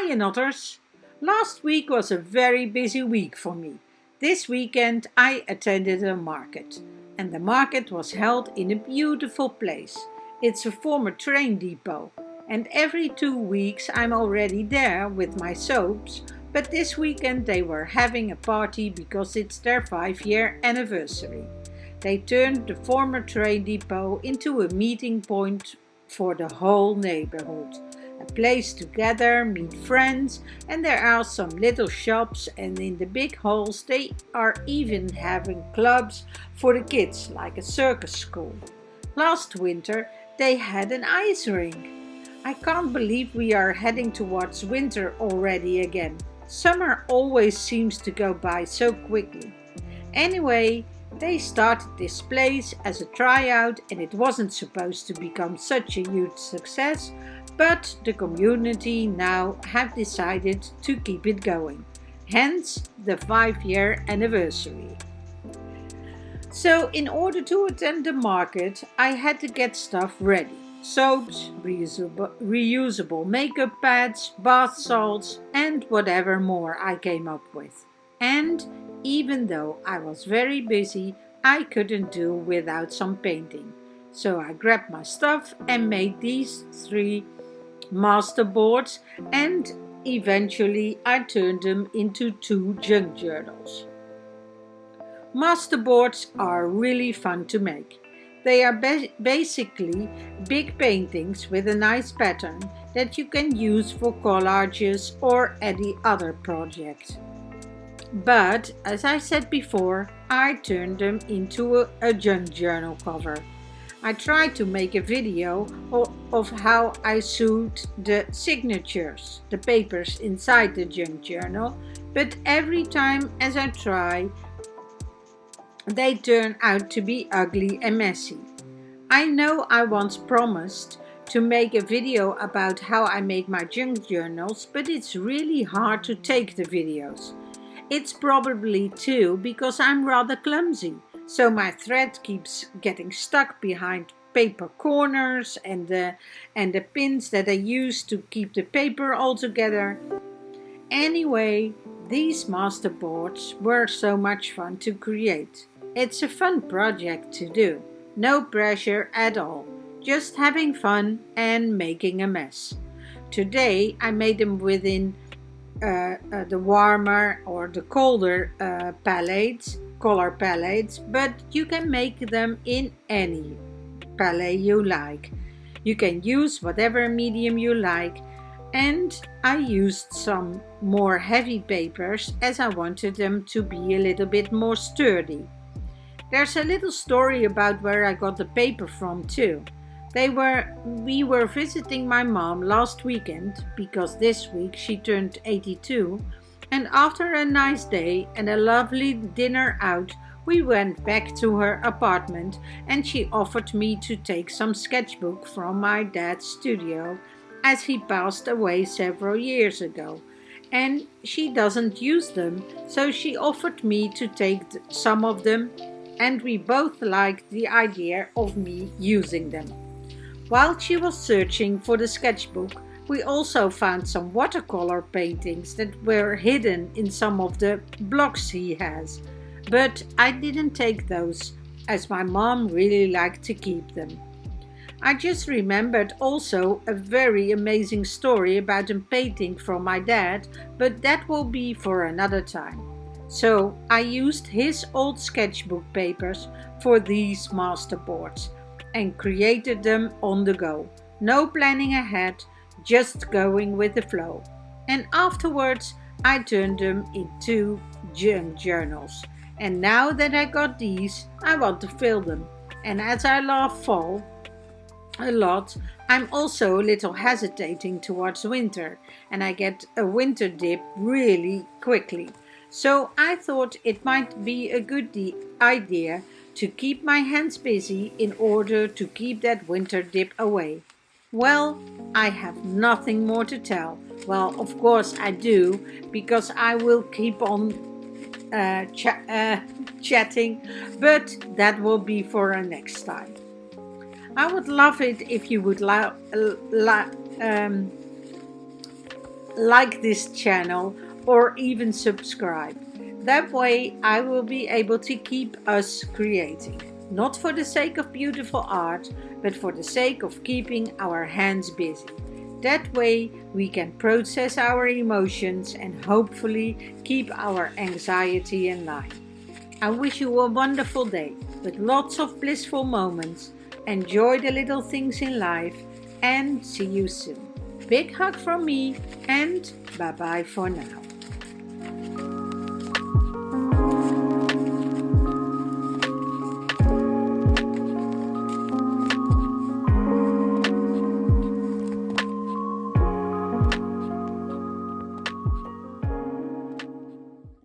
Hi, otters! Last week was a very busy week for me. This weekend I attended a market, and the market was held in a beautiful place. It's a former train depot, and every 2 weeks I'm already there with my soaps, but this weekend they were having a party because it's their 5-year anniversary. They turned the former train depot into a meeting point for the whole neighborhood. A place to gather, meet friends, and there are some little shops, and in the big halls they are even having clubs for the kids, like a circus school. Last winter they had an ice rink. I can't believe we are heading towards winter already again. Summer always seems to go by so quickly. Anyway, they started this place as a tryout and it wasn't supposed to become such a huge success, but the community now have decided to keep it going. Hence the 5-year anniversary. So in order to attend the market, I had to get stuff ready. Soaps, reusable makeup pads, bath salts, and whatever more I came up with. And even though I was very busy, I couldn't do without some painting. So I grabbed my stuff and made these 3 masterboards, and eventually I turned them into 2 junk journals. Masterboards are really fun to make. They are basically big paintings with a nice pattern that you can use for collages or any other project. But, as I said before, I turned them into a junk journal cover. I tried to make a video of how I sewed the signatures, the papers inside the junk journal, but every time as I try, they turn out to be ugly and messy. I know I once promised to make a video about how I make my junk journals, but it's really hard to take the videos. It's probably too because I'm rather clumsy, so my thread keeps getting stuck behind paper corners and the pins that I use to keep the paper all together. Anyway, these masterboards were so much fun to create. It's a fun project to do, no pressure at all, just having fun and making a mess. Today I made them within the warmer or the colder color palettes, but you can make them in any palette you like. You can use whatever medium you like, and I used some more heavy papers as I wanted them to be a little bit more sturdy. There's a little story about where I got the paper from too. We were visiting my mom last weekend because this week she turned 82, and after a nice day and a lovely dinner out, we went back to her apartment and she offered me to take some sketchbook from my dad's studio as he passed away several years ago. And she doesn't use them, so she offered me to take some of them, and we both liked the idea of me using them. While she was searching for the sketchbook, we also found some watercolor paintings that were hidden in some of the blocks he has. But I didn't take those, as my mom really liked to keep them. I just remembered also a very amazing story about a painting from my dad, but that will be for another time. So I used his old sketchbook papers for these masterboards and created them on the go. No planning ahead, just going with the flow. And afterwards I turned them into junk journals. And now that I got these, I want to fill them. And as I love fall a lot, I'm also a little hesitating towards winter, and I get a winter dip really quickly. So I thought it might be a good idea to keep my hands busy in order to keep that winter dip away. Well, I have nothing more to tell. Well, of course I do, because I will keep on chatting, but that will be for a next time. I would love it if you would like this channel or even subscribe. That way I will be able to keep us creating, not for the sake of beautiful art, but for the sake of keeping our hands busy. That way we can process our emotions and hopefully keep our anxiety in line. I wish you a wonderful day with lots of blissful moments. Enjoy the little things in life and see you soon. Big hug from me and bye bye for now.